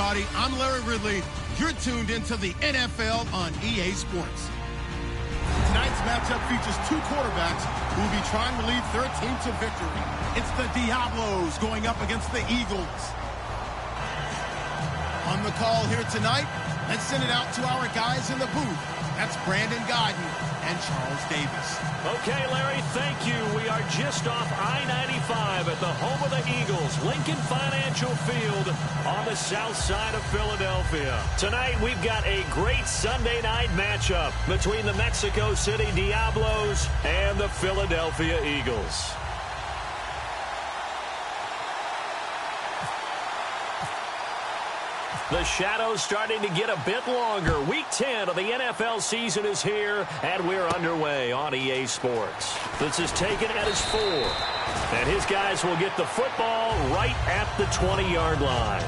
everybody. I'm Larry Ridley. You're tuned into the NFL on EA Sports. Tonight's matchup features two quarterbacks who will be trying to lead their team to victory. It's the Diablos going up against the Eagles. On the call here tonight, let's send it out to our guys in the booth. That's Brandon Godden and Charles Davis. Okay, Larry, thank you. We are just off I-95 at the home of the Eagles, Lincoln Financial Field on the south side of Philadelphia. Tonight, we've got a great Sunday night matchup between the Mexico City Diablos and the Philadelphia Eagles. The shadow's starting to get a bit longer. Week 10 of the NFL season is here, and we're underway on EA Sports. This is taken at his 4, and his guys will get the football right at the 20-yard line.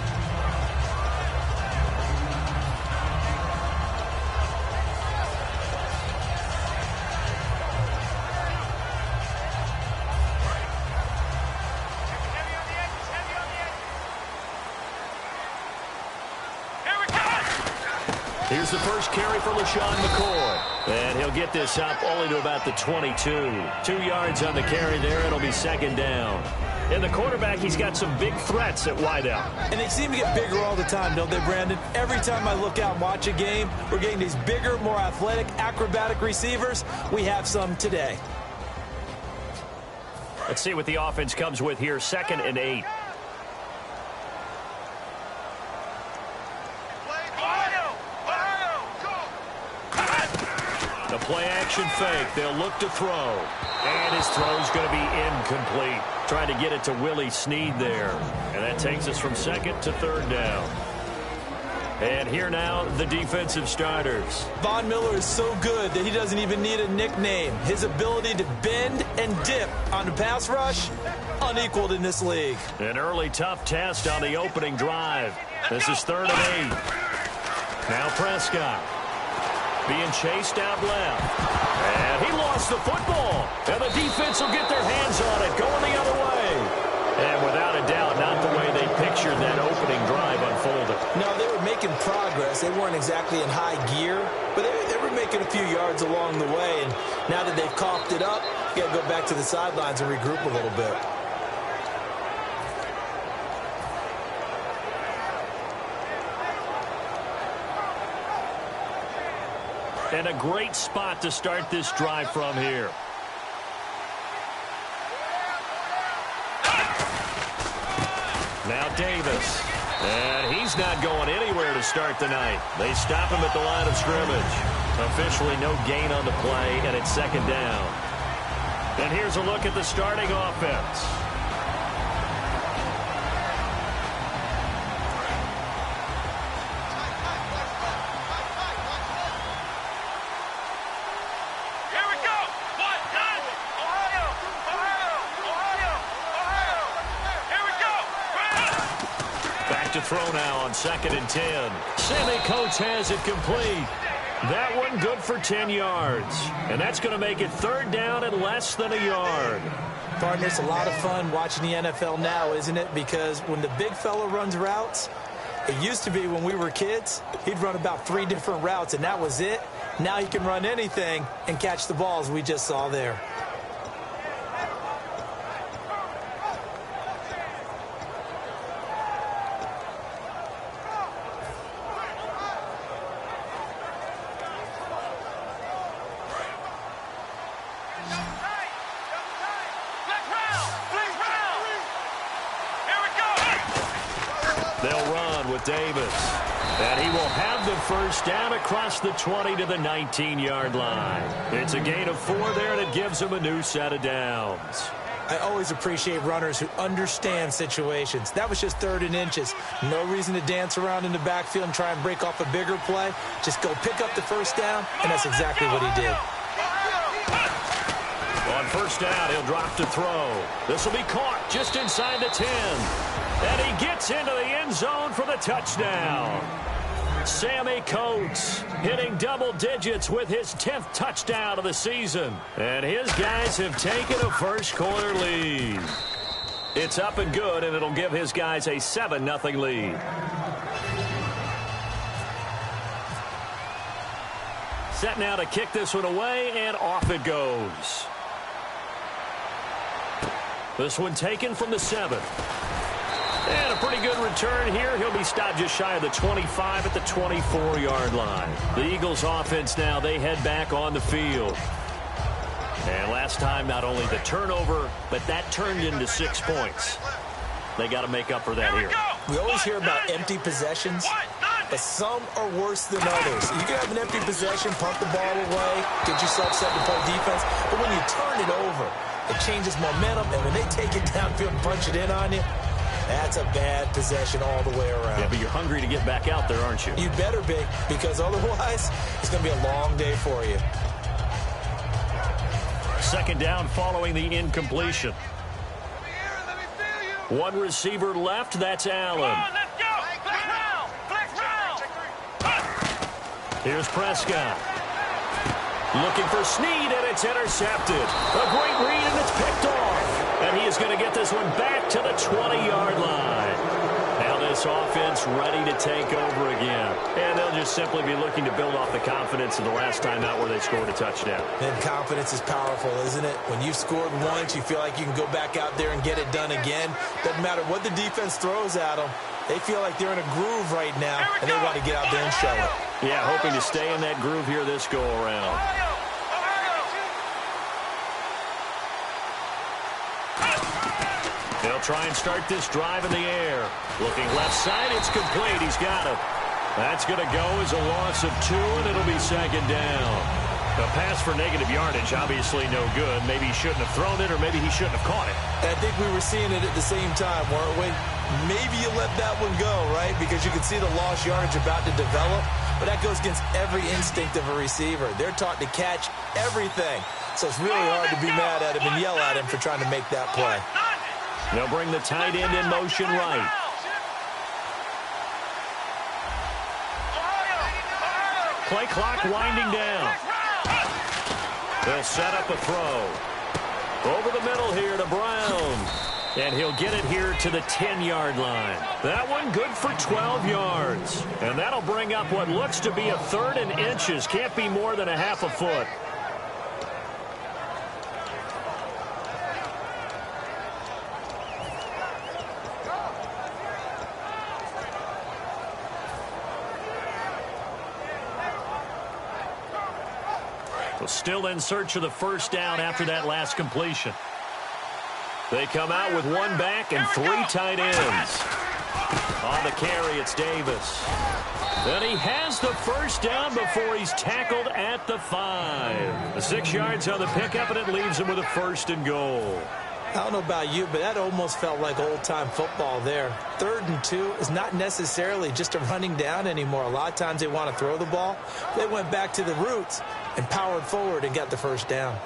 Here's the first carry for LaShawn McCoy. And he'll get this up only to about the 22. 2 yards on the carry there. It'll be second down. And the quarterback, he's got some big threats at wideout. And they seem to get bigger all the time, don't they, Brandon? Every time I look out and watch a game, we're getting these bigger, more athletic, acrobatic receivers. We have some today. Let's see what the offense comes with here. 2nd and 8. The play-action fake. They'll look to throw. And his throw's going to be incomplete. Trying to get it to Willie Snead there. And that takes us from 2nd to 3rd down. And here now, the defensive starters. Von Miller is so good that he doesn't even need a nickname. His ability to bend and dip on the pass rush, unequaled in this league. An early tough test on the opening drive. This is 3rd and 8. Now Prescott. Being chased out left. And he lost the football. And the defense will get their hands on it, going the other way. And without a doubt, not the way they pictured that opening drive unfolded. No, they were making progress. They weren't exactly in high gear, but they were making a few yards along the way. And now that they've coughed it up, you got to go back to the sidelines and regroup a little bit. And a great spot to start this drive from here. Now Davis. And he's not going anywhere to start the night. They stop him at the line of scrimmage. Officially no gain on the play, and it's 2nd down. And here's a look at the starting offense. To throw now on 2nd and 10. Sammy Coates has it complete. That one good for 10 yards. And that's going to make it 3rd down and less than a yard. Partner, it's a lot of fun watching the NFL now, isn't it? Because when the big fella runs routes, it used to be when we were kids, he'd run about 3 different routes, and that was it. Now he can run anything and catch the balls we just saw there. They'll run with Davis. And he will have the first down across the 20 to the 19-yard line. It's a gain of 4 there, and it gives him a new set of downs. I always appreciate runners who understand situations. That was just 3rd and inches. No reason to dance around in the backfield and try and break off a bigger play. Just go pick up the first down, and that's exactly what he did. On 1st down, he'll drop to throw. This will be caught just inside the 10. And he gets into the end zone for the touchdown. Sammy Coates hitting double digits with his 10th touchdown of the season. And his guys have taken a first-quarter lead. It's up and good, and it'll give his guys a 7-0 lead. Set now to kick this one away, and off it goes. This one taken from the 7. And a pretty good return here. He'll be stopped just shy of the 25 at the 24-yard line. The Eagles offense now, they head back on the field. And last time, not only the turnover, but that turned into 6 points. They got to make up for that here. We always hear about empty possessions, but some are worse than others. You can have an empty possession, punt the ball away, get yourself set to play defense, but when you turn it over, it changes momentum, and when they take it downfield and punch it in on you, that's a bad possession all the way around. Yeah, but you're hungry to get back out there, aren't you? You better be, because otherwise, it's going to be a long day for you. Second down following the incompletion. One receiver left, that's Allen. Here's Prescott. Looking for Snead, and it's intercepted. A great read, and it's picked off. And he is going to get this one back to the 20-yard line. Now this offense ready to take over again. And they'll just simply be looking to build off the confidence of the last time out where they scored a touchdown. And confidence is powerful, isn't it? When you've scored once, you feel like you can go back out there and get it done again. Doesn't matter what the defense throws at them. They feel like they're in a groove right now, and they want to get out there and show it. Yeah, hoping to stay in that groove here this go-around. They'll try and start this drive in the air. Looking left side, it's complete. He's got it. That's going to go as a loss of 2, and it'll be second down. A pass for negative yardage, obviously no good. Maybe he shouldn't have thrown it, or maybe he shouldn't have caught it. And I think we were seeing it at the same time, weren't we? Maybe you let that one go, right? Because you can see the lost yardage about to develop. But that goes against every instinct of a receiver. They're taught to catch everything. So it's really hard to be mad at him and yell at him for trying to make that play. They'll bring the tight end in motion right. Play clock winding down. They'll set up a throw. Over the middle here to Brown. And he'll get it here to the 10-yard line. That one good for 12 yards. And that'll bring up what looks to be a 3rd and inches. Can't be more than a half a foot. Still in search of the first down after that last completion. They come out with 1 back and 3 tight ends. On the carry, it's Davis. And he has the first down before he's tackled at the 5. The 6 yards on the pickup, and it leaves him with a 1st and goal. I don't know about you, but that almost felt like old-time football there. 3rd and 2 is not necessarily just a running down anymore. A lot of times they want to throw the ball. They went back to the roots and powered forward and got the first down.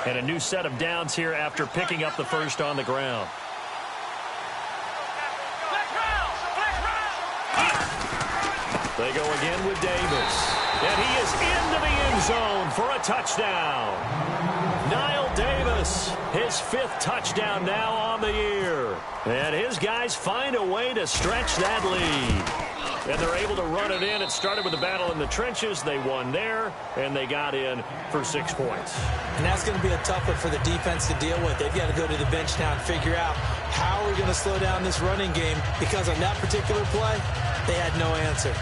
And a new set of downs here after picking up the first on the ground. They go again with Davis. And he is into the end zone for a touchdown. Niall Davis, his 5th touchdown now on the year. And his guys find a way to stretch that lead. And they're able to run it in. It started with a battle in the trenches. They won there, and they got in for 6 points. And that's going to be a tough one for the defense to deal with. They've got to go to the bench now and figure out how we're going to slow down this running game, because on that particular play, they had no answer.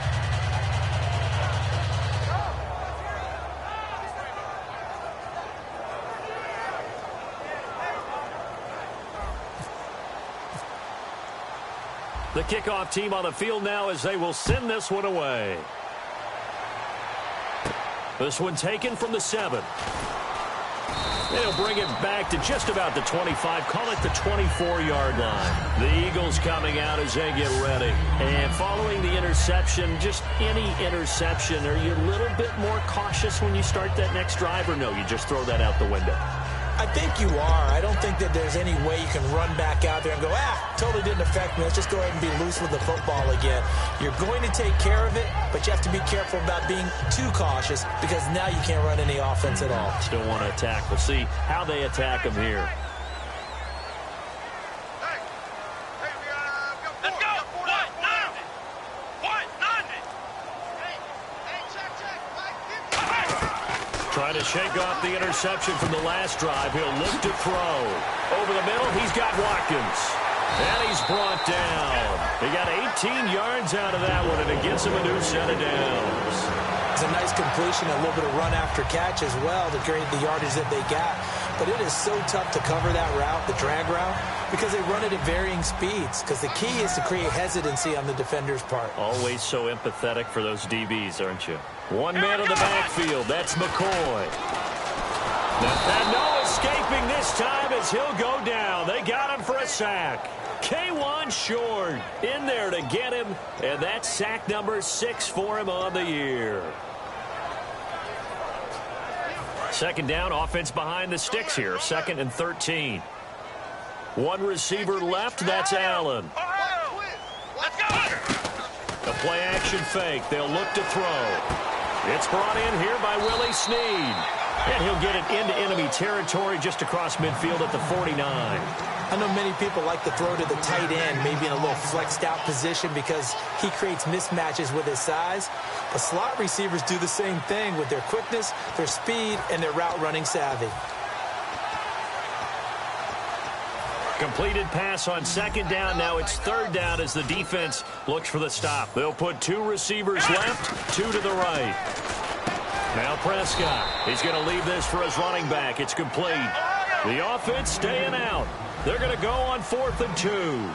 The kickoff team on the field now as they will send this one away. This one taken from the 7. They'll bring it back to just about the 25. Call it the 24-yard line. The Eagles coming out as they get ready. And following the interception, just any interception, are you a little bit more cautious when you start that next drive, or no, you just throw that out the window? I think you are. I don't think that there's any way you can run back out there and go, totally didn't affect me. Let's just go ahead and be loose with the football again. You're going to take care of it, but you have to be careful about being too cautious, because now you can't run any offense at all. Still want to attack. We'll see how they attack them here. shake off the interception from the last drive. He'll look to throw. Over the middle, he's got Watkins. And he's brought down. He got 18 yards out of that one, and it gets him a new set of downs. It's a nice completion, a little bit of run after catch as well to create the yardage that they got. But it is so tough to cover that route, the drag route, because they run it at varying speeds. Because the key is to create hesitancy on the defender's part. Always so empathetic for those DBs, aren't you? One man in the backfield. That's McCoy. No escaping this time as he'll go down. They got him for a sack. K1 short in there to get him, and that's sack number 6 for him on the year. Second down, offense behind the sticks here. 2nd and 13. One receiver left, that's Allen. A play action fake. They'll look to throw. It's brought in here by Willie Snead. And he'll get it into enemy territory just across midfield at the 49. I know many people like to throw to the tight end, maybe in a little flexed out position because he creates mismatches with his size. But slot receivers do the same thing with their quickness, their speed, and their route running savvy. Completed pass on 2nd down. Now it's 3rd down as the defense looks for the stop. They'll put 2 receivers left, 2 to the right. Now Prescott. He's going to leave this for his running back. It's complete. The offense staying out. They're going to go on 4th and 2.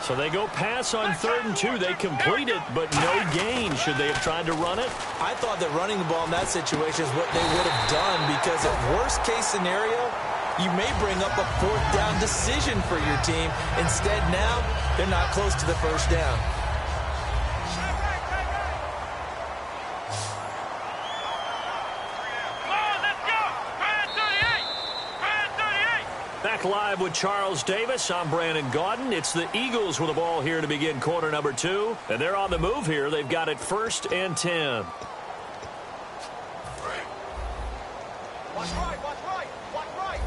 So they go pass on 3rd and 2. They complete it, but no gain. Should they have tried to run it? I thought that running the ball in that situation is what they would have done because at worst case scenario, you may bring up a 4th down decision for your team. Instead, now, they're not close to the 1st down. Back live with Charles Davis. I'm Brandon Gaudin. It's the Eagles with the ball here to begin quarter number 2. And they're on the move here. They've got it 1st and 10. Watch right, watch right, watch right.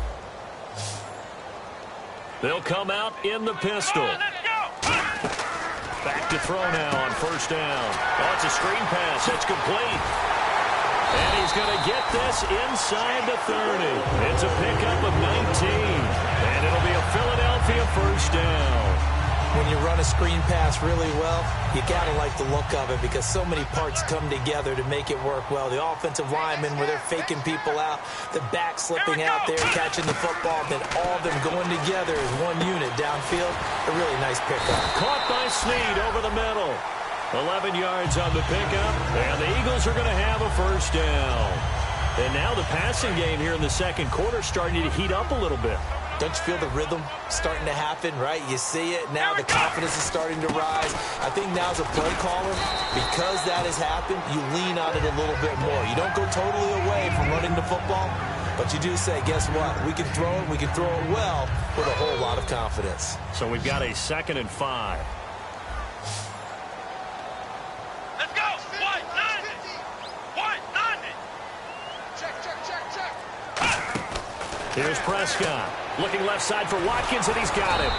They'll come out in the pistol. Back to throw now on 1st down. Oh, it's a screen pass. That's complete. And he's going to get this inside the 30. It's a pickup of 19. And it'll be a Philadelphia 1st down. When you run a screen pass really well, you got to like the look of it because so many parts come together to make it work well. The offensive linemen where they're faking people out, the back slipping out there, catching the football, then all of them going together as one unit downfield. A really nice pickup. Caught by Snead over the middle. 11 yards on the pickup, and the Eagles are going to have a 1st down. And now the passing game here in the 2nd quarter starting to heat up a little bit. Don't you feel the rhythm starting to happen, right? You see it. Now the confidence is starting to rise. I think now as a play caller, because that has happened, you lean on it a little bit more. You don't go totally away from running the football, but you do say, guess what? We can throw it. We can throw it well with a whole lot of confidence. So we've got a 2nd and 5. Let's go. White, 90. White, 90. Check, check, check, check. Here's Prescott. Looking left side for Watkins, and he's got him.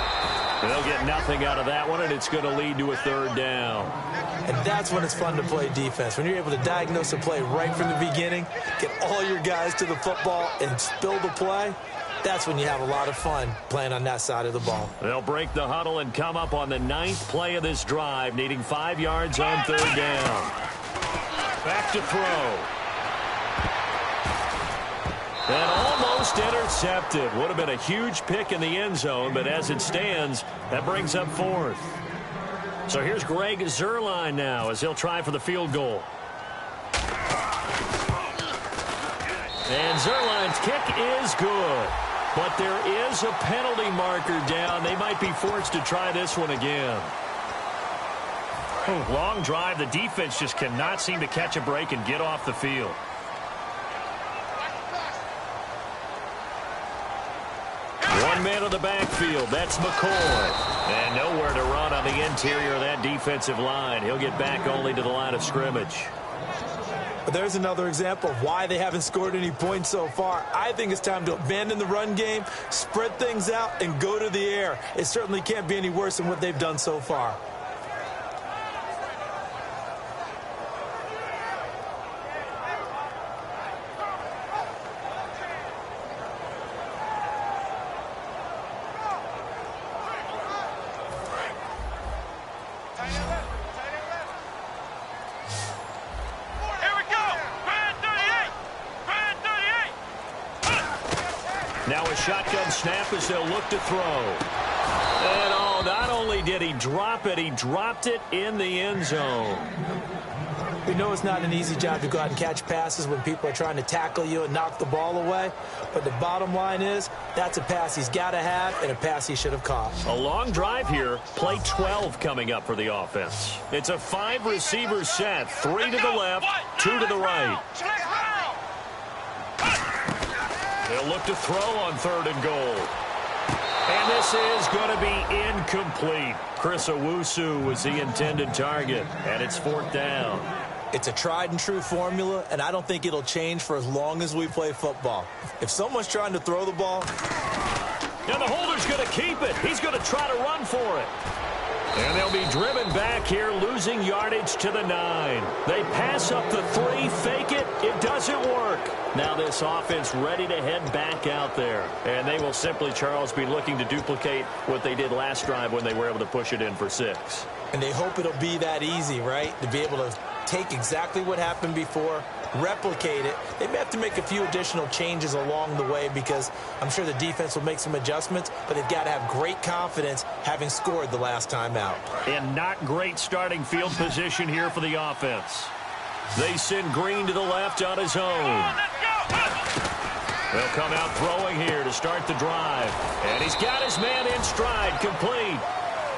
They'll get nothing out of that one, and it's going to lead to a 3rd down. And that's when it's fun to play defense. When you're able to diagnose a play right from the beginning, get all your guys to the football, and spill the play, that's when you have a lot of fun playing on that side of the ball. They'll break the huddle and come up on the 9th play of this drive, needing 5 yards on 3rd down. Back to throw. And almost intercepted. Would have been a huge pick in the end zone, but as it stands, that brings up 4th. So here's Greg Zuerlein now as he'll try for the field goal. And Zuerlein's kick is good. But there is a penalty marker down. They might be forced to try this one again. Long drive. The defense just cannot seem to catch a break and get off the field. One man in the backfield. That's McCoy. And nowhere to run on the interior of that defensive line. He'll get back only to the line of scrimmage. But there's another example of why they haven't scored any points so far. I think it's time to abandon the run game, spread things out, and go to the air. It certainly can't be any worse than what they've done so far. a shotgun snap as they'll look to throw. And oh, not only did he drop it, he dropped it in the end zone. We know it's not an easy job to go out and catch passes when people are trying to tackle you and knock the ball away. But the bottom line is, that's a pass he's got to have and a pass he should have caught. A long drive here. Play 12 coming up for the offense. It's a 5-receiver set. 3 to the left, 2 to the right. They'll look to throw on 3rd and goal. And this is going to be incomplete. Chris Owusu was the intended target, and it's 4th down. It's a tried-and-true formula, and I don't think it'll change for as long as we play football. If someone's trying to throw the ball... And the holder's going to keep it. He's going to try to run for it. And they'll be driven back here, losing yardage to the 9. They pass up the 3, fake it. It doesn't work. Now this offense ready to head back out there. And they will simply, Charles, be looking to duplicate what they did last drive when they were able to push it in for 6. And they hope it'll be that easy, right? To be able to take exactly what happened before, replicate it. They may have to make a few additional changes along the way because I'm sure the defense will make some adjustments, but they've got to have great confidence having scored the last time out. And not great starting field position here for the offense. They send Green to the left on his own. They'll come out throwing here to start the drive. And he's got his man in stride, complete.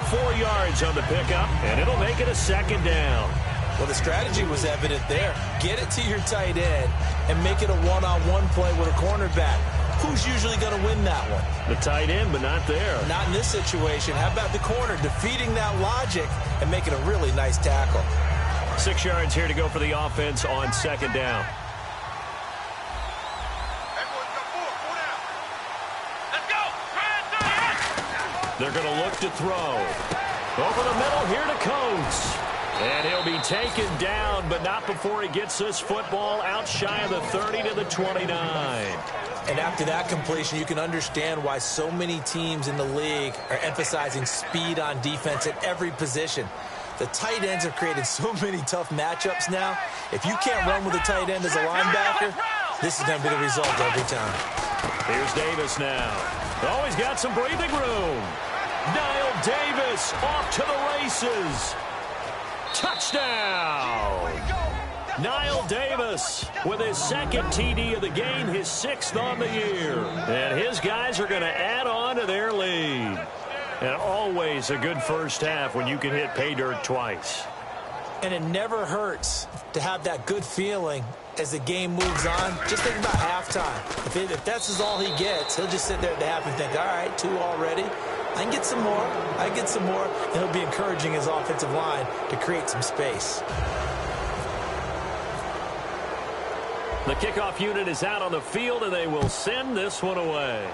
4 yards on the pickup, and it'll make it a 2nd down. Well, the strategy was evident there. Get it to your tight end and make it a one-on-one play with a cornerback. Who's usually going to win that one? The tight end, but not there. Not in this situation. How about the corner defeating that logic and making a really nice tackle? 6 yards here to go for the offense on 2nd down. They're going to look to throw. Over the middle here to Coates. And he'll be taken down, but not before he gets this football out shy of the 30 to the 29. And after that completion, you can understand why so many teams in the league are emphasizing speed on defense at every position. The tight ends have created so many tough matchups now. If you can't run with a tight end as a linebacker, this is going to be the result every time. Here's Davis now. Oh, he's got some breathing room. Niall Davis off to the races. Touchdown! Niall Davis with his 2nd TD of the game, his 6th on the year. And his guys are going to add on to their lead. And always a good first half when you can hit pay dirt twice. And it never hurts to have that good feeling as the game moves on. Just think about halftime. If that's all he gets, he'll just sit there at the half and think, all right, 2 already. I can get some more. I can get some more. And he'll be encouraging his offensive line to create some space. The kickoff unit is out on the field, and they will send this one away.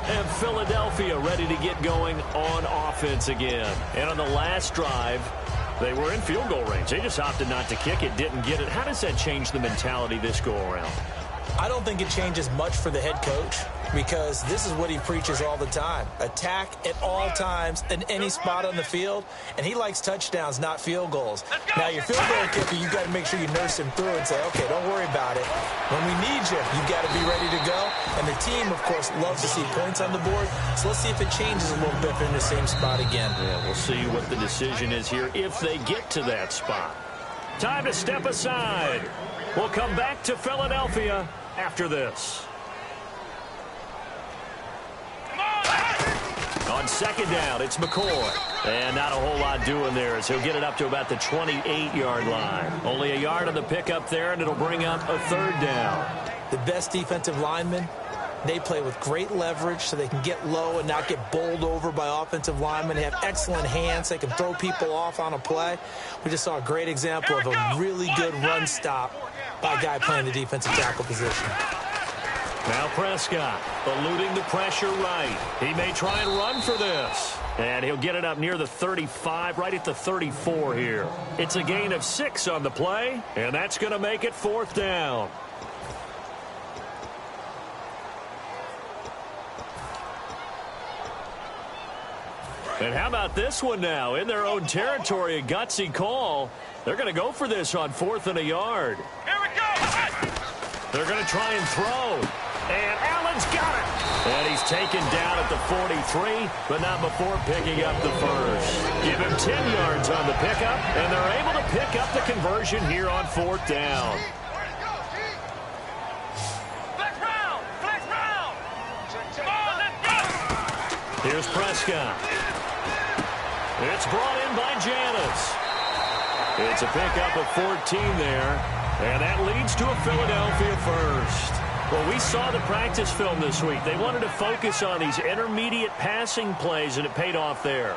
And Philadelphia ready to get going on offense again. And on the last drive, they were in field goal range. They just opted not to kick it, didn't get it. How does that change the mentality this go-around? I don't think it changes much for the head coach because this is what he preaches all the time. Attack at all times in any spot on the field, and he likes touchdowns, not field goals. Now, your field goal kicker, you've got to make sure you nurse him through and say, okay, don't worry about it. When we need you, you've got to be ready to go. And the team, of course, loves to see points on the board, so let's see if it changes a little bit if they're in the same spot again. Yeah, we'll see what the decision is here if they get to that spot. Time to step aside. We'll come back to Philadelphia after this. On 2nd down, it's McCoy. And not a whole lot doing there as he'll get it up to about the 28-yard line. Only a yard on the pickup there, and it'll bring up a 3rd down. The best defensive linemen, they play with great leverage so they can get low and not get bowled over by offensive linemen. They have excellent hands. They can throw people off on a play. We just saw a great example of a really good run stop by a guy playing the defensive tackle position. Now Prescott eluding the pressure right. He may try and run for this. And he'll get it up near the 35, right at the 34 here. It's a gain of 6 on the play, and that's going to make it 4th down. And how about this one now? In their own territory, a gutsy call. They're going to go for this on 4th and a yard. Here we go! They're going to try and throw. And Allen's got it. And he's taken down at the 43, but not before picking up the first. Give him 10 yards on the pickup, and they're able to pick up the conversion here on 4th down. Flex round! Flex round! Come on, let's go! Here's Prescott. It's brought in by Janis. It's a pickup of 14 there, and that leads to a Philadelphia first. Well, we saw the practice film this week. They wanted to focus on these intermediate passing plays, and it paid off there.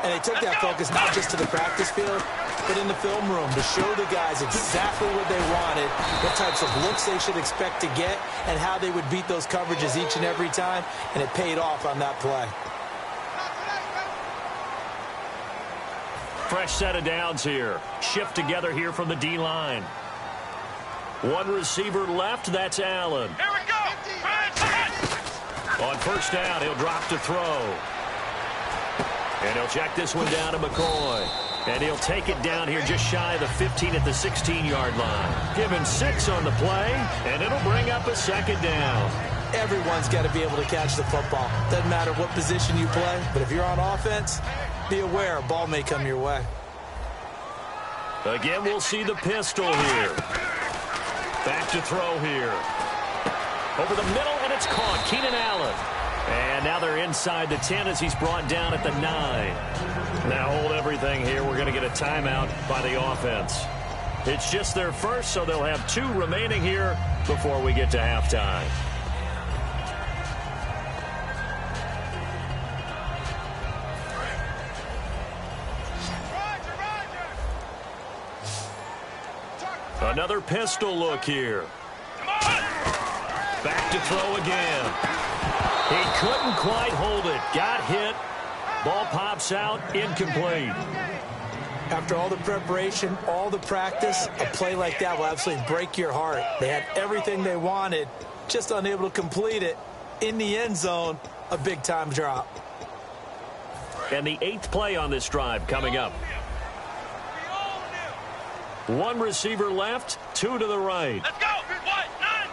And they took that focus not just to the practice field, but in the film room to show the guys exactly what they wanted, what types of looks they should expect to get, and how they would beat those coverages each and every time, and it paid off on that play. Fresh set of downs here. Shift together here from the D-line. One receiver left, that's Allen. Here we go! On first down, he'll drop to throw. And he'll check this one down to McCoy. And he'll take it down here just shy of the 15 at the 16-yard line. Give him 6 on the play, and it'll bring up a second down. Everyone's got to be able to catch the football. Doesn't matter what position you play, but if you're on offense, be aware a ball may come your way. Again, we'll see the pistol here. Back to throw here. Over the middle, and it's caught. Keenan Allen. And now they're inside the 10 as he's brought down at the 9. Now hold everything here. We're going to get a timeout by the offense. It's just their first, so they'll have 2 remaining here before we get to halftime. Another pistol look here. Back to throw again. He couldn't quite hold it. Got hit. Ball pops out. Incomplete. After all the preparation, all the practice, a play like that will absolutely break your heart. They had everything they wanted, just unable to complete it. In the end zone, a big-time drop. And the 8th play on this drive coming up. 1 receiver left, 2 to the right. Let's go! White, 9!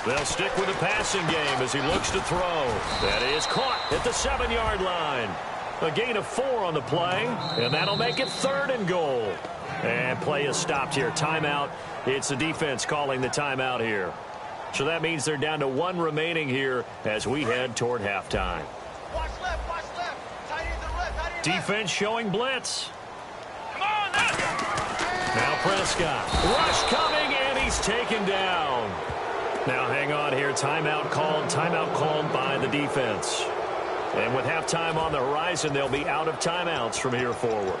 They'll stick with the passing game as he looks to throw. That is caught at the 7-yard line. A gain of 4 on the play, and that'll make it 3rd and goal. And play is stopped here. Timeout. It's the defense calling the timeout here. So that means they're down to 1 remaining here as we head toward halftime. Watch left, watch left. Tight end to the left, tight end to the left. Defense showing blitz. Come on, left. Now Prescott. Rush coming, and he's taken down. Now hang on here. Timeout called by the defense. And with halftime on the horizon, they'll be out of timeouts from here forward.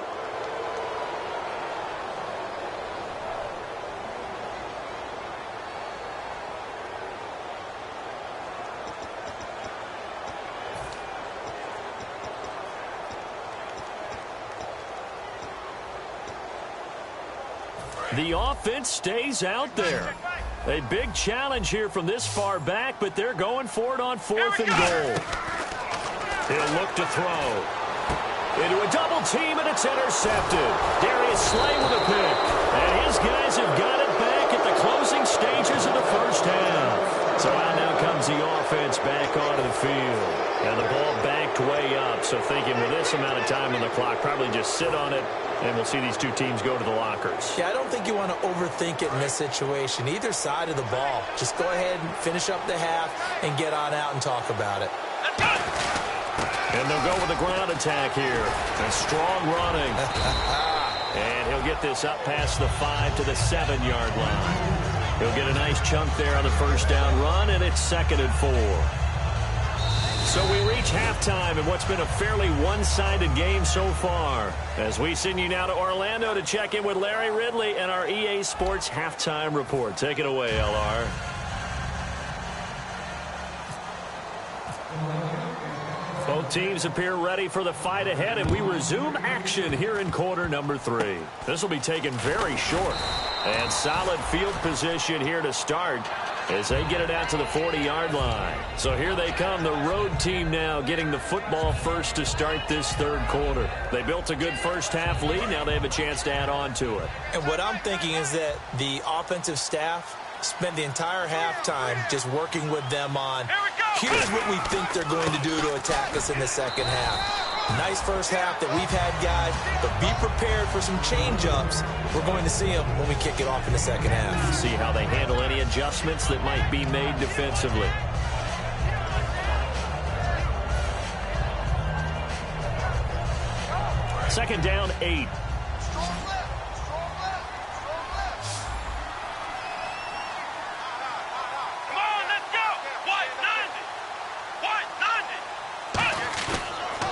The offense stays out there. A big challenge here from this far back, but they're going for it on 4th and goal. He'll look to throw. Into a double team, and it's intercepted. Darius Slay with a pick. And his guys have got it back at the closing stages of the first half. So out now comes the offense back onto the field. And the ball backed way up. So thinking with this amount of time on the clock, probably just sit on it, and we'll see these 2 teams go to the lockers. Yeah, I don't think you want to overthink it in this situation. Either side of the ball. Just go ahead and finish up the half and get on out and talk about it. And they'll go with the ground attack here. And strong running. And he'll get this up past the 5 to the 7-yard line. He'll get a nice chunk there on the first down run, and it's 2nd and 4. So we reach halftime in what's been a fairly one-sided game so far. As we send you now to Orlando to check in with Larry Ridley and our EA Sports Halftime Report. Take it away, LR. Both teams appear ready for the fight ahead, and we resume action here in quarter number 3. This will be taken very short. And solid field position here to start. as they get it out to the 40-yard line. So here they come, the road team now getting the football first to start this third quarter. They built a good first-half lead. Now they have a chance to add on to it. And what I'm thinking is that the offensive staff spent the entire halftime just working with them on, here's what we think they're going to do to attack us in the second half. Nice first half that we've had, guys, but be prepared for some change-ups. We're going to see them when we kick it off in the second half. See how they handle any adjustments that might be made defensively. Second down, 8.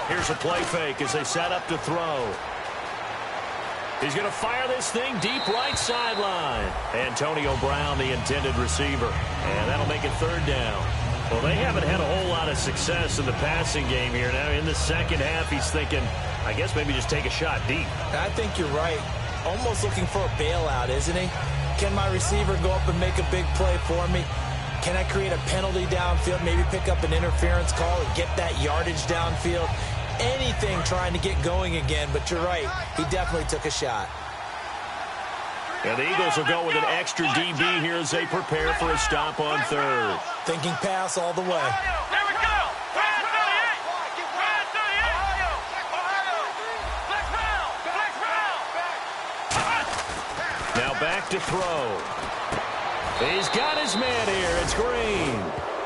Here's a play fake as they set up to throw. He's going to fire this thing deep right sideline. Antonio Brown, the intended receiver. And that'll make it third down. Well, they haven't had a whole lot of success in the passing game here. Now, in the second half, he's thinking, I guess maybe just take a shot deep. I think you're right. Almost looking for a bailout, isn't he? Can my receiver go up and make a big play for me? Can I create a penalty downfield, maybe pick up an interference call and get that yardage downfield? Anything trying to get going again, but you're right. He definitely took a shot. And the Eagles will go with an extra DB here as they prepare for a stop on third. Thinking pass all the way. Here we go. Now back to throw. He's got his man here. It's Green.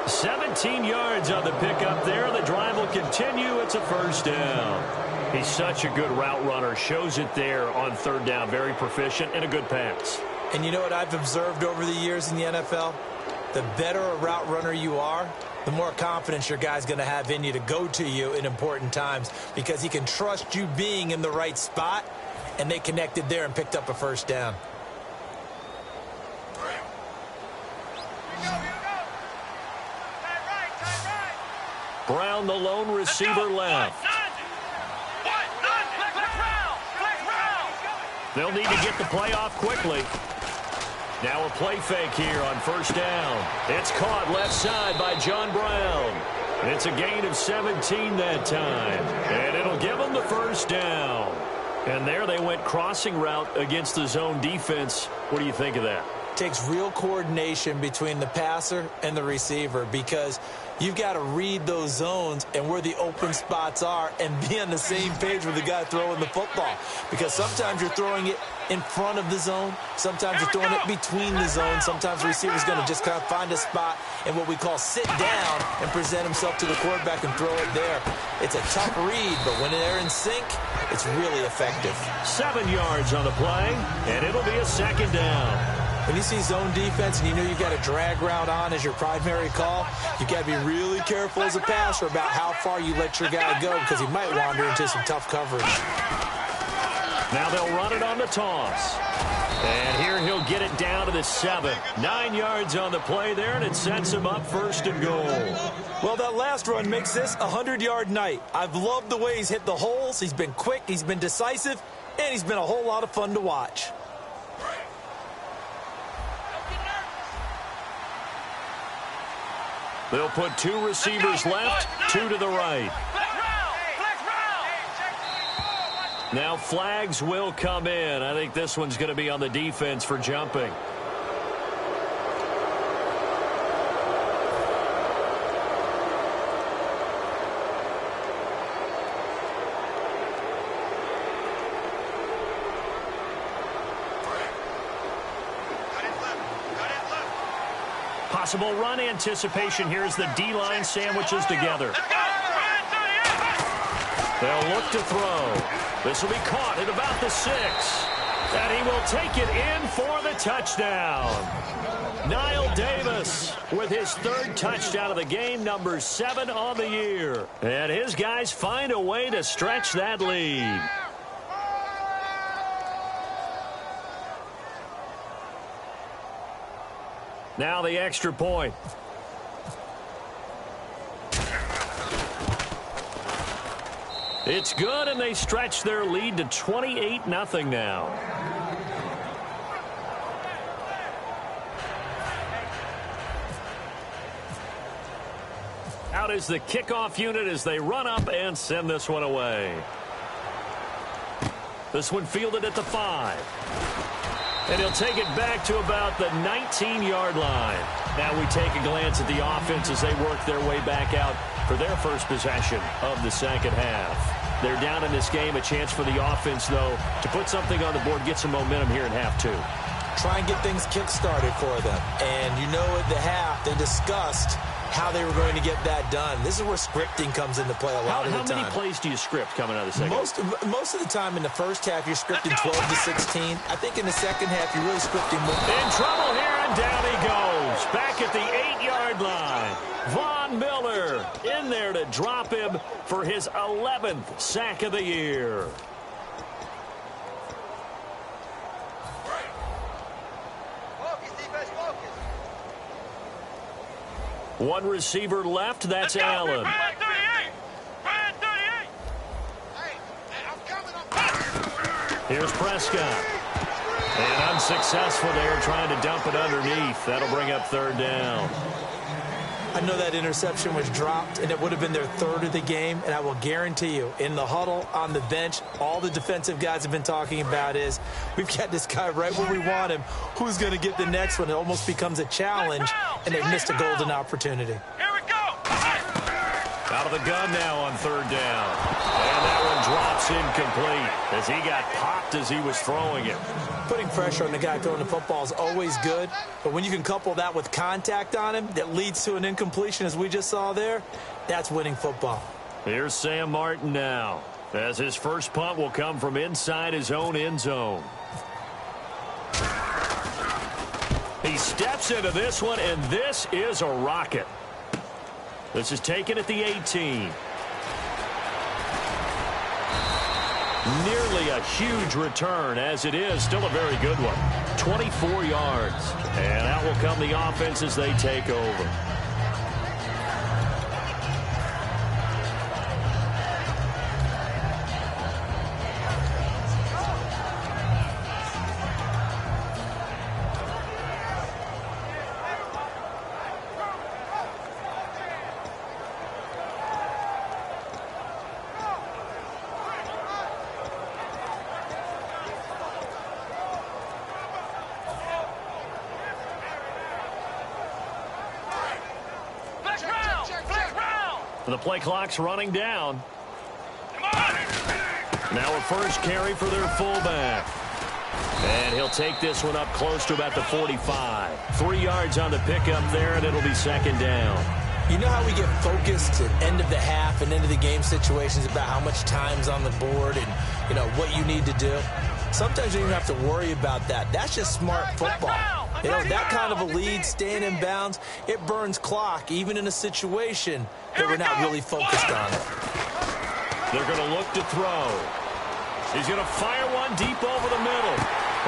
17 yards on the pickup there. The drive will continue. It's a first down. He's such a good route runner. Shows it there on third down. Very proficient and a good pass. And you know what I've observed over the years in the NFL? The better a route runner you are, the more confidence your guy's going to have in you to go to you in important times because he can trust you being in the right spot, and they connected there and picked up a first down. Brown, the lone receiver left. They'll need to get the play off quickly. Now a play fake here on first down. It's caught left side by John Brown. And it's a gain of 17 that time. And it'll give them the first down. And there they went crossing route against the zone defense. What do you think of that? Takes real coordination between the passer and the receiver because you've got to read those zones and where the open spots are and be on the same page with the guy throwing the football. Because sometimes you're throwing it in front of the zone. Sometimes you're throwing it between the zones. Sometimes the receiver's going to just kind of find a spot and what we call sit down and present himself to the quarterback and throw it there. It's a tough read, but when they're in sync, it's really effective. 7 yards on the play, and it'll be a second down. When you see zone defense and you know you've got a drag route on as your primary call, you've got to be really careful as a passer about how far you let your guy go because he might wander into some tough coverage. Now they'll run it on the toss. And here he'll get it down to the 7. 9 yards on the play there, and it sets him up first and goal. Well, that last run makes this a 100-yard night. I've loved the way he's hit the holes. He's been quick, he's been decisive, and he's been a whole lot of fun to watch. They'll put 2 receivers left, 2 to the right. Now flags will come in. I think this one's going to be on the defense for jumping. Possible run anticipation here as the D-line sandwiches together. They'll look to throw. This will be caught at about the 6. And he will take it in for the touchdown. Niall Davis with his 3rd touchdown of the game, number 7 on the year. And his guys find a way to stretch that lead. Now the extra point. It's good, and they stretch their lead to 28-0 now. out is the kickoff unit as they run up and send this one away. This one fielded at the 5. And he'll take it back to about the 19-yard line. Now we take a glance at the offense as they work their way back out for their first possession of the second half. They're down in this game. A chance for the offense, though, to put something on the board, get some momentum here in half 2. Try and get things kick-started for them. And you know at the half, they discussed how they were going to get that done. This is where scripting comes into play a lot of the time. How many plays do you script coming out of the second? Most of the time in the first half, you're scripting 12 to 16. I think in the second half, you're really scripting more. In trouble here, and down he goes. Back at the 8-yard line. Von Miller in there to drop him for his 11th sack of the year. One receiver left. That's Allen. Here's Prescott. And unsuccessful there, trying to dump it underneath. That'll bring up third down. I know that interception was dropped, and it would have been their third of the game. And I will guarantee you, in the huddle, on the bench, all the defensive guys have been talking about is, we've got this guy right where we want him. Who's going to get the next one? It almost becomes a challenge, and they've missed a golden opportunity. Here we go. Out of the gun now on third down. And that one drops incomplete as he got popped as he was throwing it. Putting pressure on the guy throwing the football is always good, but when you can couple that with contact on him that leads to an incompletion, as we just saw there, that's winning football. Here's Sam Martin now, as his first punt will come from inside his own end zone. He steps into this one, and this is a rocket. This is taken at the 18. Nearly a huge return, as it is still a very good one. 24 yards. And out will come the offense as they take over. The play clock's running down. Now a first carry for their fullback. And he'll take this one up close to about the 45. 3 yards on the pickup there, and it'll be second down. You know how we get focused at end of the half and end of the game situations about how much time's on the board and, you know, what you need to do? Sometimes you don't even have to worry about that. That's just smart football. You know, that kind of a lead, staying in bounds, it burns clock, even in a situation that we're not really focused on. They're going to look to throw. He's going to fire one deep over the middle.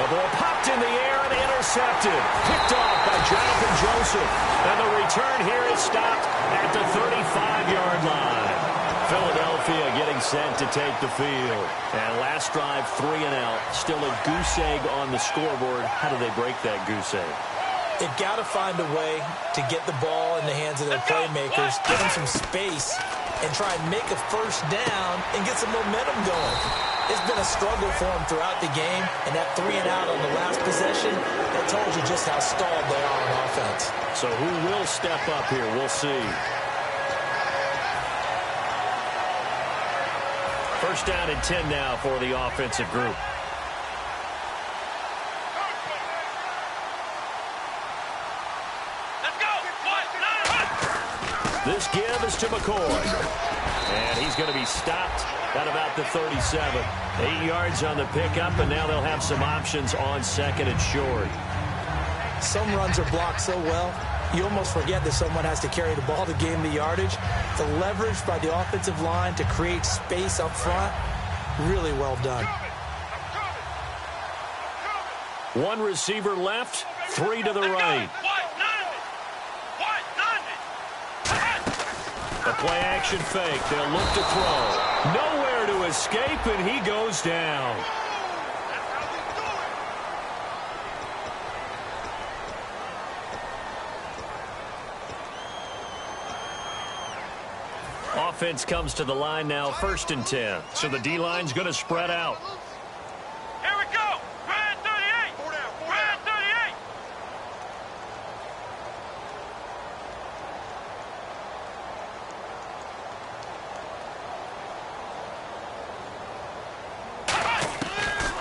The ball popped in the air and intercepted. Picked off by Jonathan Joseph. And the return here is stopped at the 35-yard line. Philadelphia getting set to take the field. And last drive, 3 and out. Still a goose egg on the scoreboard. How do they break that goose egg? They've got to find a way to get the ball in the hands of their playmakers, get them some space, and try and make a first down and get some momentum going. It's been a struggle for them throughout the game, and that 3 and out on the last possession, that told you just how stalled they are on offense. So who will step up here? We'll see. First down and 10 now for the offensive group. This give is to McCoy. And he's going to be stopped at about the 37. 8 yards on the pickup, and now they'll have some options on second and short. Some runs are blocked so well, you almost forget that someone has to carry the ball to gain the yardage. The leverage by the offensive line to create space up front, really well done. One receiver left, 3 to the right. A play action fake. They'll look to throw. Nowhere to escape, and he goes down. offense comes to the line now, 1st and 10. So the D-line's going to spread out. Here we go. Red 38. Red 38.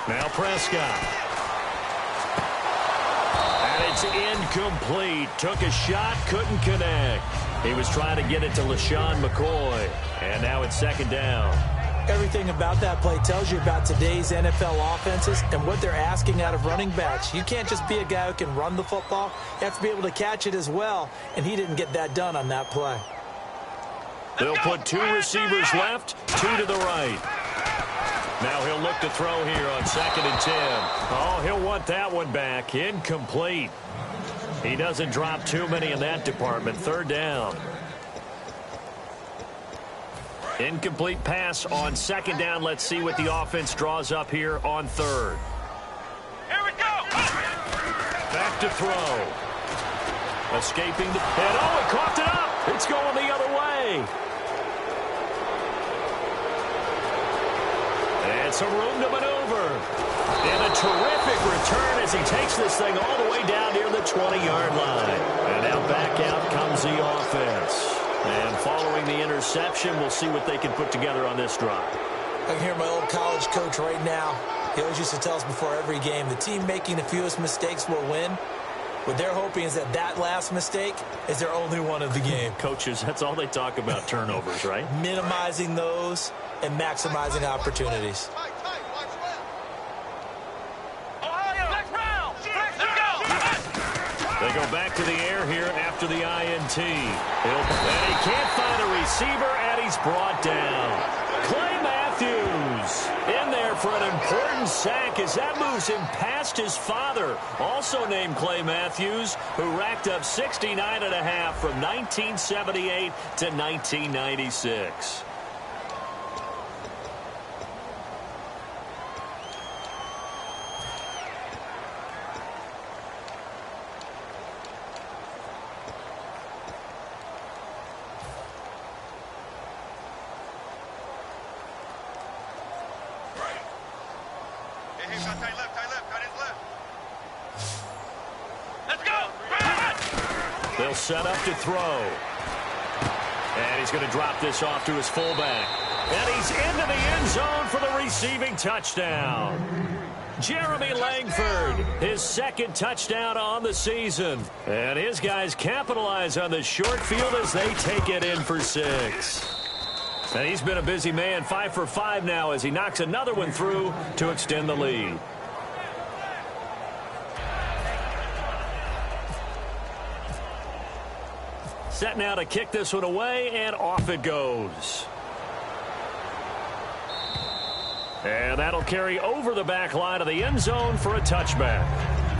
Now Prescott. And it's incomplete. Took a shot, couldn't connect. He was trying to get it to LaShawn McCoy. And now it's 2nd down. Everything about that play tells you about today's NFL offenses and what they're asking out of running backs. You can't just be a guy who can run the football. You have to be able to catch it as well, and he didn't get that done on that play. They'll put 2 receivers left, 2 to the right. Now he'll look to throw here on 2nd and 10. Oh, he'll want that one back. Incomplete. He doesn't drop too many in that department. 3rd down. Incomplete pass on 2nd down. Let's see what the offense draws up here on 3rd. Here we go. Back to throw. Escaping the... And oh, it coughed it up. It's going the other way. And some room to maneuver. And a terrific return as he takes this thing all the way down near the 20-yard line. And now back out comes the offense. And following the interception, we'll see what they can put together on this drive. I can hear my old college coach right now. He always used to tell us before every game, the team making the fewest mistakes will win. What they're hoping is that that last mistake is their only one of the game. Coaches, that's all they talk about, turnovers, right? Minimizing those and maximizing opportunities. They go back to the air here after the INT. And he can't find a receiver, and he's brought down. Clay Matthews in there for an important sack as that moves him past his father, also named Clay Matthews, who racked up 69.5 from 1978 to 1996. They'll set up to throw. And he's going to drop this off to his fullback. And he's into the end zone for the receiving touchdown. Jeremy Langford, his 2nd touchdown on the season. And his guys capitalize on the short field as they take it in for 6. And he's been a busy man, 5 for 5 now as he knocks another one through to extend the lead. Set now to kick this one away, and off it goes. And that'll carry over the back line of the end zone for a touchback.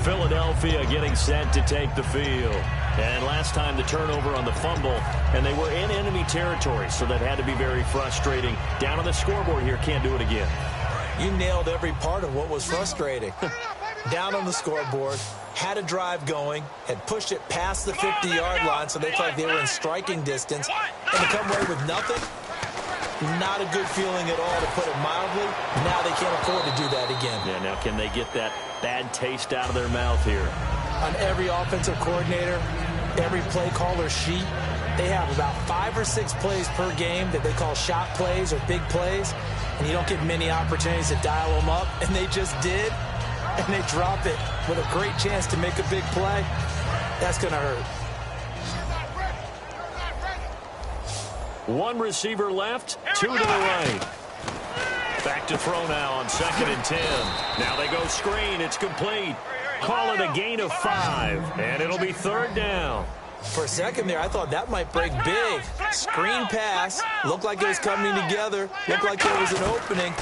Philadelphia getting set to take the field. And last time the turnover on the fumble, and they were in enemy territory, so that had to be very frustrating. Down on the scoreboard here, can't do it again. You nailed every part of what was frustrating. Down on the scoreboard, had a drive going, had pushed it past the 50-yard line, so they felt like they were in striking distance, and to come away with nothing, not a good feeling at all, to put it mildly. Now they can't afford to do that again. Yeah, now can they get that bad taste out of their mouth here? On every offensive coordinator, every play caller sheet, they have about 5 or 6 plays per game that they call shot plays or big plays, and you don't get many opportunities to dial them up, and they just did, and they drop it with a great chance to make a big play. That's going to hurt. One receiver left, 2 to the right. Back to throw now on 2nd and 10. Now they go screen. It's complete. Call it a gain of 5, and it'll be 3rd down. For a second there, I thought that might break big. Screen pass. Looked like it was coming together. Looked like there was an opening.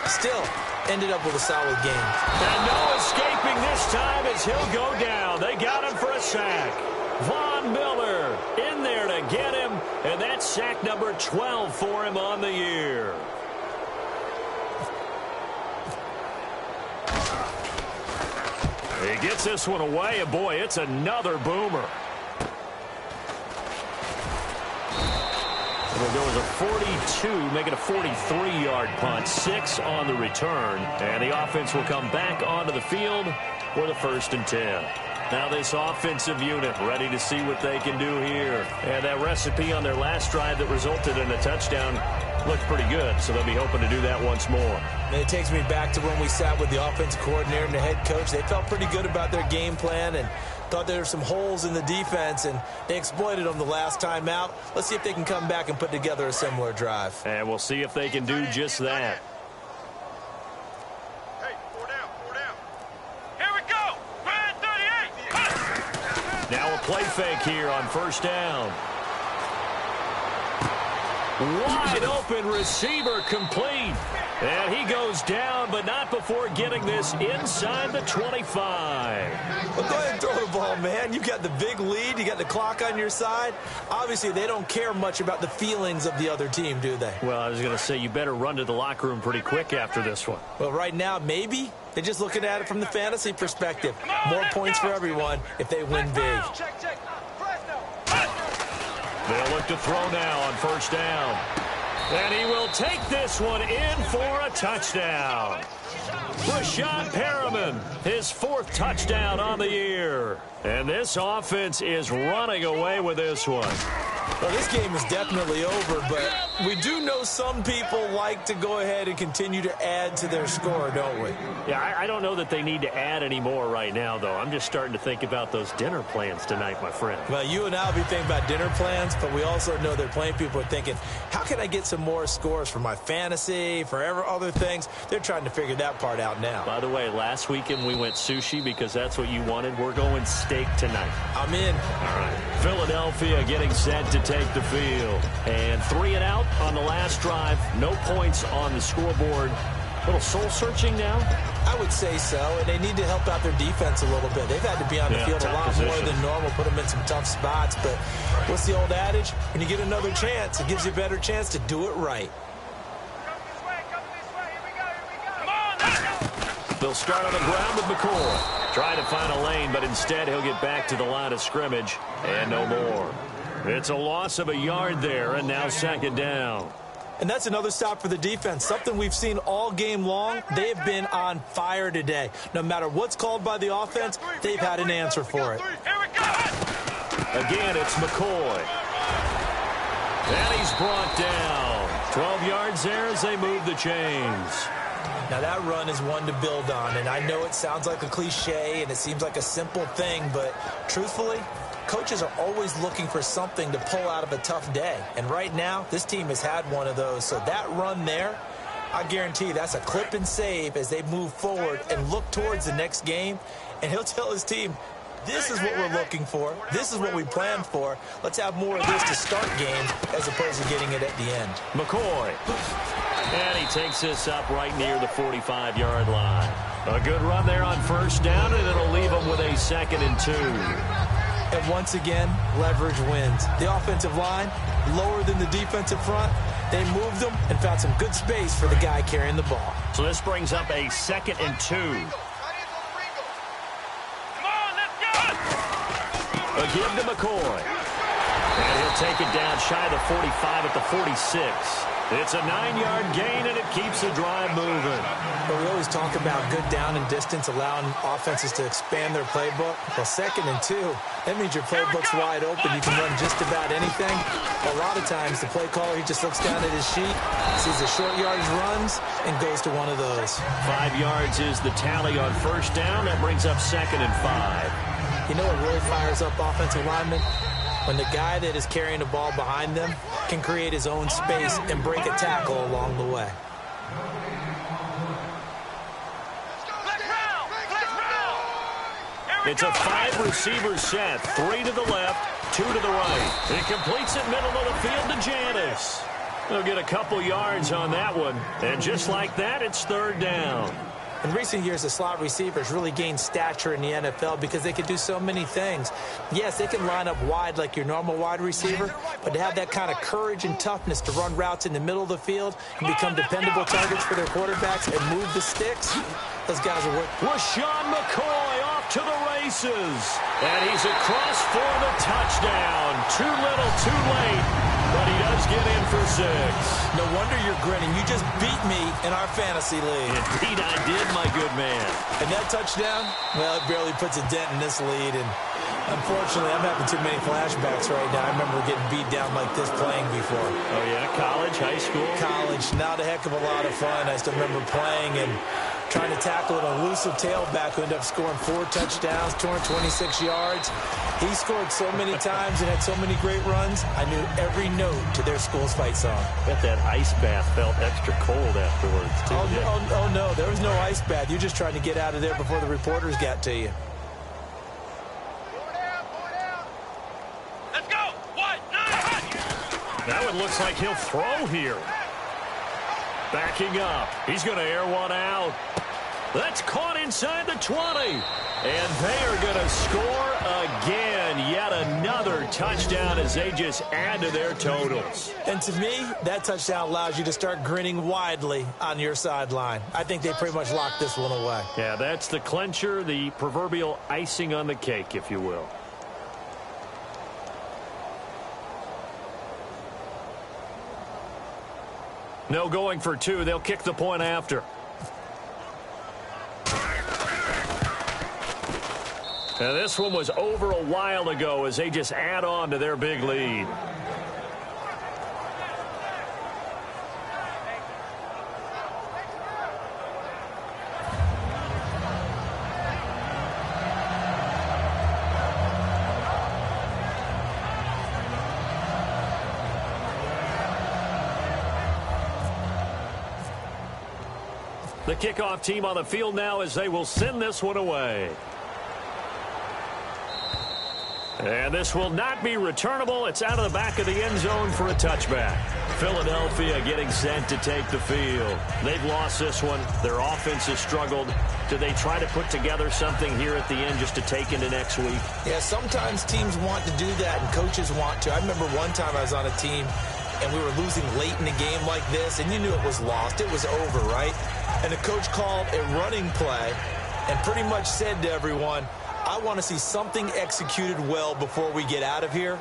Still, ended up with a solid game. And no escaping this time as he'll go down. They got him for a sack. Von Miller in there to get him, and that's sack number 12 for him on the year. He gets this one away, and boy, it's another boomer. will go as a 42, make it a 43-yard punt, 6 on the return. And the offense will come back onto the field for the 1st and 10. Now this offensive unit ready to see what they can do here. And that recipe on their last drive that resulted in a touchdown looked pretty good, so they'll be hoping to do that once more. And it takes me back to when we sat with the offensive coordinator and the head coach. They felt pretty good about their game plan and thought there were some holes in the defense, and they exploited them the last time out. Let's see if they can come back and put together a similar drive. And we'll see if they can do just that. Hey, 4 down. Here we go. Grand 38. Now a play fake here on 1st down. Wide open receiver complete. And he goes down, but not before getting this inside the 25. Well, go ahead and throw the ball, man. You've got the big lead. You got the clock on your side. Obviously, they don't care much about the feelings of the other team, do they? Well, I was going to say, you better run to the locker room pretty quick after this one. Well, right now, maybe. They're just looking at it from the fantasy perspective. More points for everyone if they win big. They'll look to throw now on 1st down. And he will take this one in for a touchdown. Rashad Perriman, his 4th touchdown on the year. And this offense is running away with this one. Well, this game is definitely over, but we do know some people like to go ahead and continue to add to their score, don't we? Yeah, I don't know that they need to add any more right now, though. I'm just starting to think about those dinner plans tonight, my friend. Well, you and I will be thinking about dinner plans, but we also know that plenty of people are thinking, how can I get some more scores for my fantasy, for other things? They're trying to figure that part out now. By the way, last weekend we went sushi because that's what you wanted. We're going steak tonight. I'm in. All right. Philadelphia getting set to take the field. And 3 and out on the last drive. No points on the scoreboard. A little soul-searching now? I would say so, and they need to help out their defense a little bit. They've had to be on the field a lot more than normal, put them in some tough spots. But what's the old adage? When you get another chance, it gives you a better chance to do it right. Come this way. Here we go. Come on, let's go. They'll start on the ground with McCoy. Trying to find a lane, but instead he'll get back to the line of scrimmage. And no more. It's a loss of a yard there, and now 2nd down. And that's another stop for the defense. Something we've seen all game long. They've been on fire today. No matter what's called by the offense, they've had an answer for it. Here we go. Again, it's McCoy. And he's brought down. 12 yards there as they move the chains. Now, that run is one to build on, and I know it sounds like a cliche and it seems like a simple thing, but truthfully, coaches are always looking for something to pull out of a tough day. And right now, this team has had one of those. So that run there, I guarantee that's a clip and save as they move forward and look towards the next game. And he'll tell his team, this is what we're looking for. This is what we planned for. Let's have more of this to start games as opposed to getting it at the end. McCoy. And he takes this up right near the 45-yard line. A good run there on 1st down, and it'll leave him with a 2nd and 2. And once again, leverage wins. The offensive line, lower than the defensive front. They moved them and found some good space for the guy carrying the ball. So this brings up a 2nd and 2. Come on, let's go. A give to McCoy. And he'll take it down shy of the 45 at the 46. It's a 9-yard gain, and it keeps the drive moving. But we always talk about good down and distance, allowing offenses to expand their playbook. Well, 2nd and 2, that means your playbook's wide open. You can run just about anything. A lot of times, the play caller, he just looks down at his sheet, sees the short yardage runs, and goes to one of those. 5 yards is the tally on 1st down. That brings up 2nd and 5. You know what really fires up offensive linemen? When the guy that is carrying the ball behind them can create his own space and break a tackle along the way. It's a 5-receiver set. 3 to the left, 2 to the right. It completes it middle of the field to Janis. They'll get a couple yards on that one. And just like that, it's 3rd down. In recent years, the slot receivers really gained stature in the NFL because they can do so many things. Yes, they can line up wide like your normal wide receiver, but to have that kind of courage and toughness to run routes in the middle of the field and become dependable targets for their quarterbacks and move the sticks, those guys are worth. LaShawn McCoy off to the races. And he's across for the touchdown. Too little, too late. But he does get in for 6. No wonder you're grinning. You just beat me in our fantasy league. Indeed I did, my good man. And that touchdown, well, it barely puts a dent in this lead. And unfortunately, I'm having too many flashbacks right now. I remember getting beat down like this playing before. Oh, yeah? College, high school? College, not a heck of a lot of fun. I still remember playing and trying to tackle an elusive tailback who ended up scoring 4 touchdowns, 226 yards. He scored so many times and had so many great runs, I knew every note to their school's fight song. Bet that ice bath felt extra cold afterwards, too. Oh, no, there was no ice bath. You're just trying to get out of there before the reporters got to you. Let's go. Wide 9. That one looks like he'll throw here. Backing up. He's going to air one out. That's caught inside the 20. And they are going to score again. Yet another touchdown as they just add to their totals. And to me, that touchdown allows you to start grinning widely on your sideline. I think they pretty much locked this one away. Yeah, that's the clincher, the proverbial icing on the cake, if you will. No going for 2. They'll kick the point after. Now, this one was over a while ago as they just add on to their big lead. The kickoff team on the field now as they will send this one away. And this will not be returnable. It's out of the back of the end zone for a touchback. Philadelphia getting sent to take the field. They've lost this one. Their offense has struggled. Do they try to put together something here at the end just to take into next week? Yeah, sometimes teams want to do that and coaches want to. I remember one time I was on a team and we were losing late in the game like this, and you knew it was lost. It was over, right? And the coach called a running play and pretty much said to everyone, I want to see something executed well before we get out of here.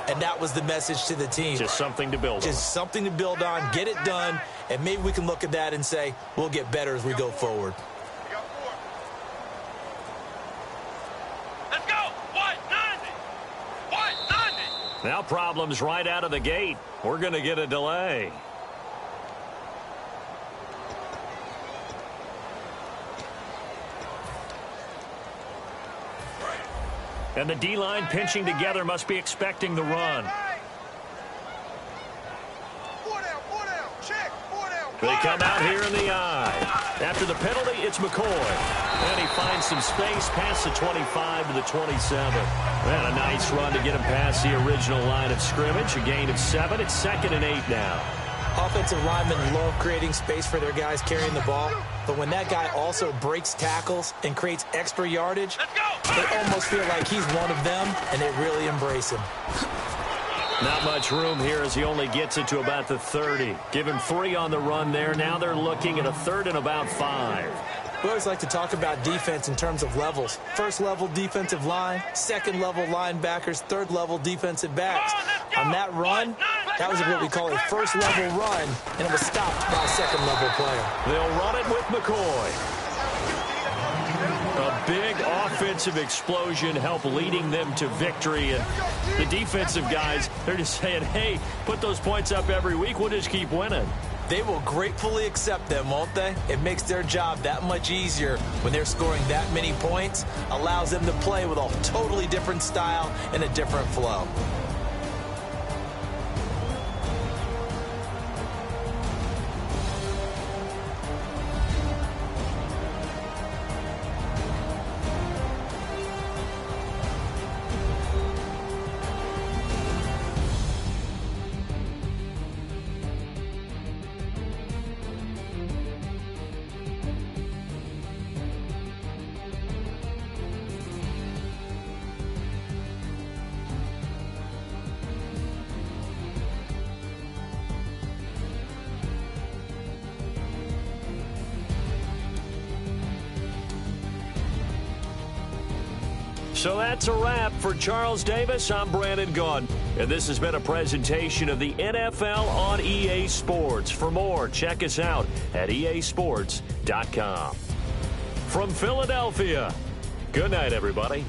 And that was the message to the team. Just something to build on. Just something to build on, get it done, and maybe we can look at that and say, we'll get better as we go forward. Let's go. Wide 90. Wide 90. Now problems right out of the gate. We're going to get a delay. And the D-line pinching together must be expecting the run. 4 down. Check. 4 down. They come out here in the eye. After the penalty, it's McCoy. And he finds some space past the 25 to the 27. And a nice run to get him past the original line of scrimmage. A gain of 7. It's 2nd and 8 now. Offensive linemen love creating space for their guys carrying the ball. But when that guy also breaks tackles and creates extra yardage, they almost feel like he's one of them, and they really embrace him. Not much room here as he only gets it to about the 30. Give him 3 on the run there. Now they're looking at a 3rd and about 5. We always like to talk about defense in terms of levels. First level defensive line, second level linebackers, third level defensive backs. On that run, that was what we call a first level run, and it was stopped by a second level player. They'll run it with McCoy. A big offensive explosion helped leading them to victory. And the defensive guys, they're just saying, hey, put those points up every week. We'll just keep winning. They will gratefully accept them, won't they? It makes their job that much easier when they're scoring that many points. Allows them to play with a totally different style and a different flow. So that's a wrap. For Charles Davis, I'm Brandon Gaudin. And this has been a presentation of the NFL on EA Sports. For more, check us out at easports.com. From Philadelphia, good night, everybody.